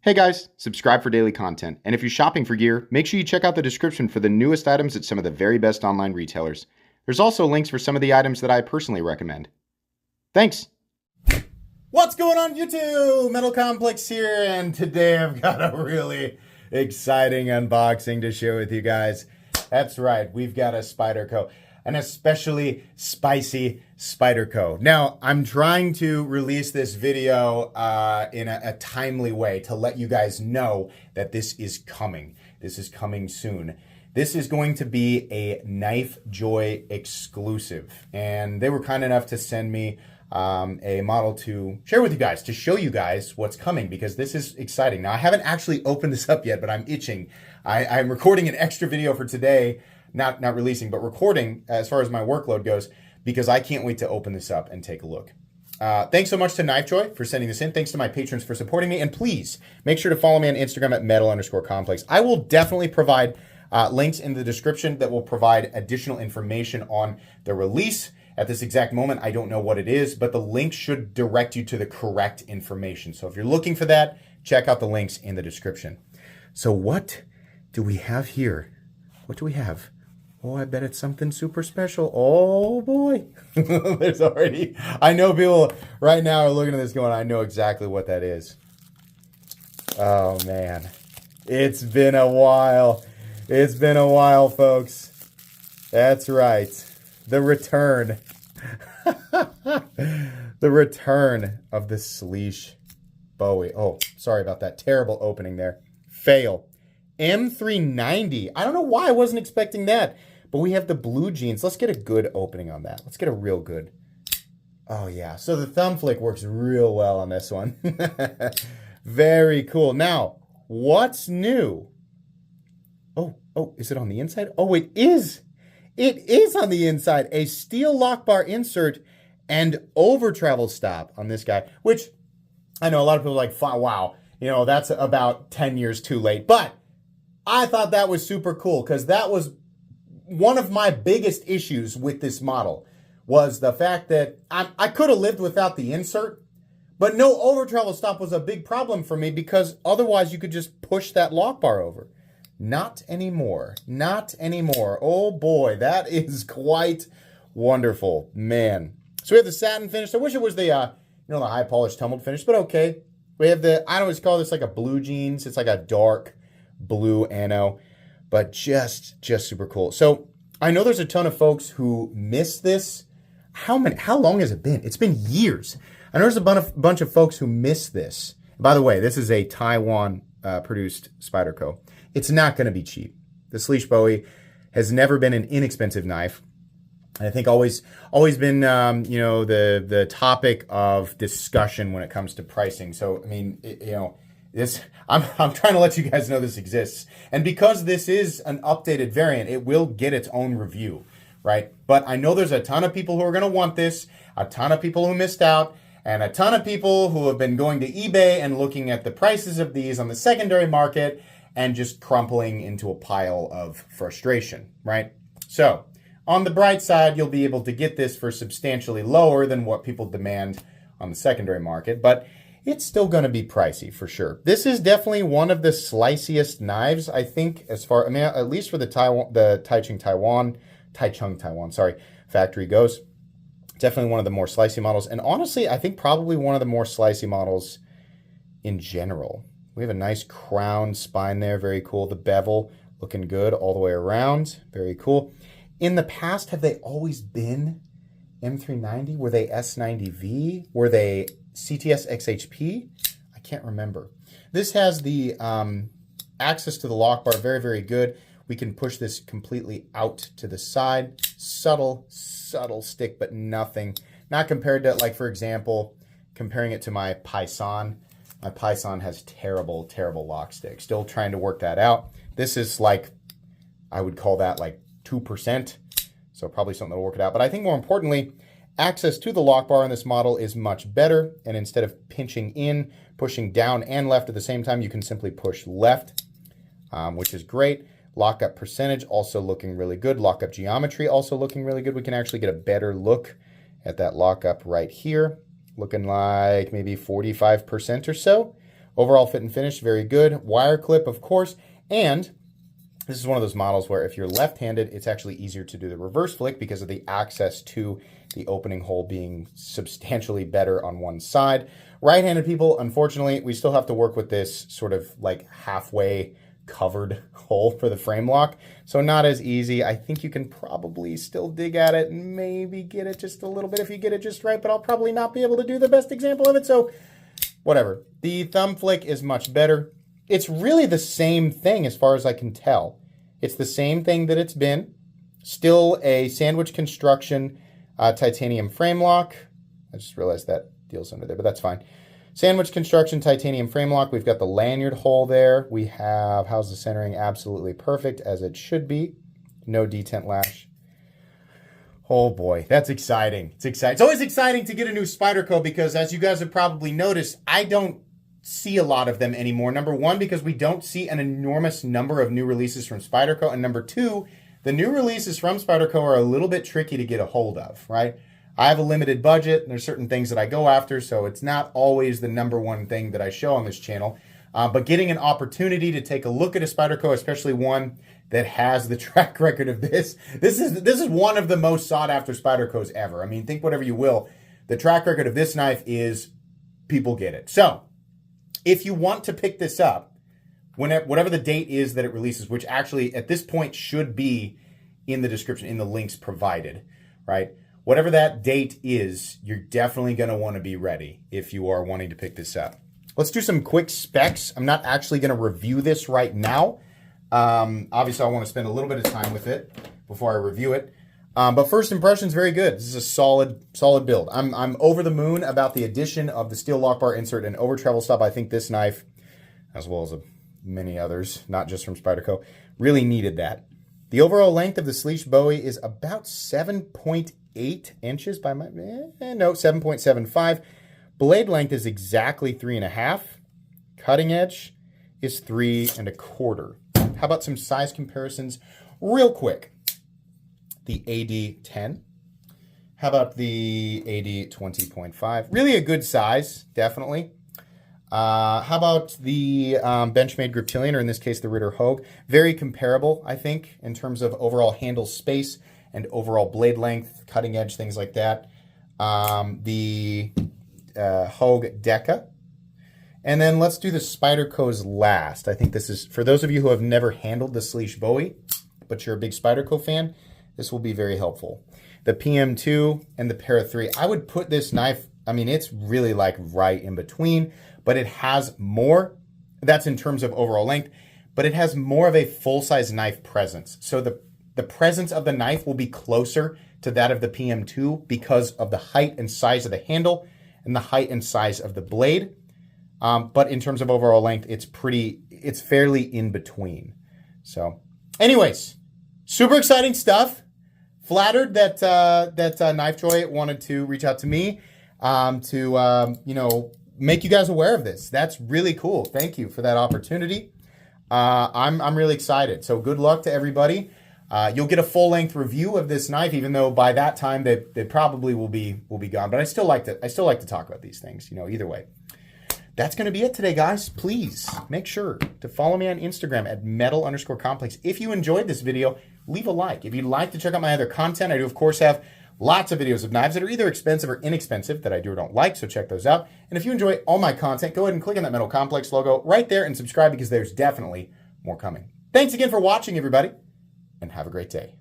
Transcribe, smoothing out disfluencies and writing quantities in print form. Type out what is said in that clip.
Hey guys, subscribe for daily content. And if you're shopping for gear, make sure you check out the description for the newest items at some of the very best online retailers. There's also links for some of the items that I personally recommend. Thanks! What's going on YouTube? Metal Complex here, and today I've got a really exciting unboxing to share with you guys. That's right, we've got a Spyderco, an especially spicy Spyderco. Now, I'm trying to release this video in a timely way to let you guys know that this is coming. This is coming soon. This is going to be a Knife Joy exclusive, and they were kind enough to send me a model to share with you guys, to show you guys what's coming, because this is exciting. Now, I haven't actually opened this up yet, but I'm itching. I'm recording an extra video for today, not releasing, but recording as far as my workload goes, because I can't wait to open this up and take a look. Thanks so much to Knife Joy for sending this in. Thanks to my patrons for supporting me. And please make sure to follow me on Instagram at metal_complex. I will definitely provide links in the description that will provide additional information on the release. At this exact moment, I don't know what it is, but the link should direct you to the correct information. So if you're looking for that, check out the links in the description. So what do we have here? What do we have? Oh, I bet it's something super special. Oh boy. There's already, I know people right now are looking at this going, I know exactly what that is. Oh man. It's been a while. It's been a while, folks. That's right. The return. The return of the Slysz Bowie. Oh, sorry about that. Terrible opening there. Fail. M390. I don't know why I wasn't expecting that. But we have the blue jeans. Let's get a good opening on that. Let's get a real good. Oh, yeah. So the thumb flick works real well on this one. Very cool. Now, what's new? Oh, is it on the inside? Oh, it is. It is on the inside. A steel lock bar insert and over travel stop on this guy, which I know a lot of people are like, wow, you know, that's about 10 years too late. But I thought that was super cool, because that was one of my biggest issues with this model, was the fact that I could have lived without the insert, but no over travel stop was a big problem for me, because otherwise you could just push that lock bar over. Not anymore. Not anymore. Oh boy, that is quite wonderful, man. So we have the satin finish. I wish it was the the high polished tumbled finish, but okay. We have the, I always call this like a blue jeans. It's like a dark blue ano, but just super cool. So I know there's a ton of folks who miss this. How long has it been? It's been years. I know there's a bunch of folks who miss this. By the way, this is a Taiwan produced Spyderco. It's not going to be cheap. The Slysz Bowie has never been an inexpensive knife. And I think always been, the topic of discussion when it comes to pricing. So, I mean, this, I'm trying to let you guys know this exists. And because this is an updated variant, it will get its own review, right? But I know there's a ton of people who are going to want this, a ton of people who missed out, and a ton of people who have been going to eBay and looking at the prices of these on the secondary market and just crumpling into a pile of frustration, right? So, on the bright side, you'll be able to get this for substantially lower than what people demand on the secondary market, but it's still going to be pricey for sure. This is definitely one of the sliciest knives, I think, at least for the Taichung Taiwan, factory goes. Definitely one of the more slicey models, and honestly, I think probably one of the more slicey models in general. We have a nice crown spine there, very cool. The bevel looking good all the way around, very cool. In the past, have they always been M390? Were they S90V? Were they CTS XHP? I can't remember. This has the access to the lock bar, very, very good. We can push this completely out to the side. Subtle stick, but nothing. Not compared to, like, for example, comparing it to my Python. My Python has terrible lock stick. Still trying to work that out. This is like, I would call that like 2%. So probably something that'll work it out. But I think more importantly, access to the lock bar on this model is much better. And instead of pinching in, pushing down and left at the same time, you can simply push left, which is great. Lockup percentage also looking really good. Lockup geometry also looking really good. We can actually get a better look at that lockup right here. Looking like maybe 45% or so, Overall fit and finish, very good. Wire clip, of course. And this is one of those models where if you're left-handed, it's actually easier to do the reverse flick because of the access to the opening hole being substantially better on one side. Right-handed people, unfortunately, we still have to work with this sort of like halfway covered hole for the frame lock. So not as easy. I think you can probably still dig at it and maybe get it just a little bit if you get it just right, but I'll probably not be able to do the best example of it. So whatever. The thumb flick is much better. It's really the same thing as far as I can tell. It's the same thing that it's been. Still a sandwich construction titanium frame lock. I just realized that deal's under there, but that's fine. Sandwich construction titanium frame lock. We've got the lanyard hole there. We have, how's the centering? Absolutely perfect, as it should be. No detent lash. Oh boy, that's exciting. It's exciting. It's always exciting to get a new Spyderco because, as you guys have probably noticed, I don't see a lot of them anymore. Number one, because we don't see an enormous number of new releases from Spyderco. And number two, the new releases from Spyderco are a little bit tricky to get a hold of, right? I have a limited budget, and there's certain things that I go after, so it's not always the number one thing that I show on this channel. But getting an opportunity to take a look at a Spyderco, especially one that has the track record of this is one of the most sought after Spydercos ever. I mean, think whatever you will. The track record of this knife is people get it. So if you want to pick this up, whatever the date is that it releases, which actually at this point should be in the description, in the links provided, right? Whatever that date is, you're definitely going to want to be ready if you are wanting to pick this up. Let's do some quick specs. I'm not actually going to review this right now. Obviously, I want to spend a little bit of time with it before I review it. But first impressions, very good. This is a solid build. I'm over the moon about the addition of the steel lock bar insert and over travel stop. I think this knife, as well as many others, not just from Spyderco, really needed that. The overall length of the Slysz Bowie is about 7.8 inches by my, no, 7.75. Blade length is exactly 3.5. Cutting edge is 3.25. How about some size comparisons real quick? The AD10. How about the AD20.5? Really a good size, definitely. How about the Benchmade Griptilian, or in this case, the Ritter Hogue? Very comparable, I think, in terms of overall handle space and overall blade length, cutting edge, things like that. The Hogue Deca. And then let's do the Spydercos last. I think this is, for those of you who have never handled the Slysz Bowie, but you're a big Spyderco fan, this will be very helpful. The PM2 and the Para 3. I would put this knife, I mean, it's really like right in between, but it has more, that's in terms of overall length, but it has more of a full-size knife presence. So the presence of the knife will be closer to that of the PM2 because of the height and size of the handle and the height and size of the blade. But in terms of overall length, it's fairly in between. So anyways, super exciting stuff. Flattered that Knife Joy wanted to reach out to me to make you guys aware of this. That's really cool. Thank you for that opportunity. I'm really excited. So good luck to everybody. You'll get a full-length review of this knife, even though by that time they probably will be gone. But I still like to talk about these things. Either way. That's going to be it today, guys. Please make sure to follow me on Instagram at metal_complex. If you enjoyed this video, leave a like. If you'd like to check out my other content, I do, of course, have lots of videos of knives that are either expensive or inexpensive that I do or don't like, so check those out. And if you enjoy all my content, go ahead and click on that Metal Complex logo right there and subscribe because there's definitely more coming. Thanks again for watching, everybody, and have a great day.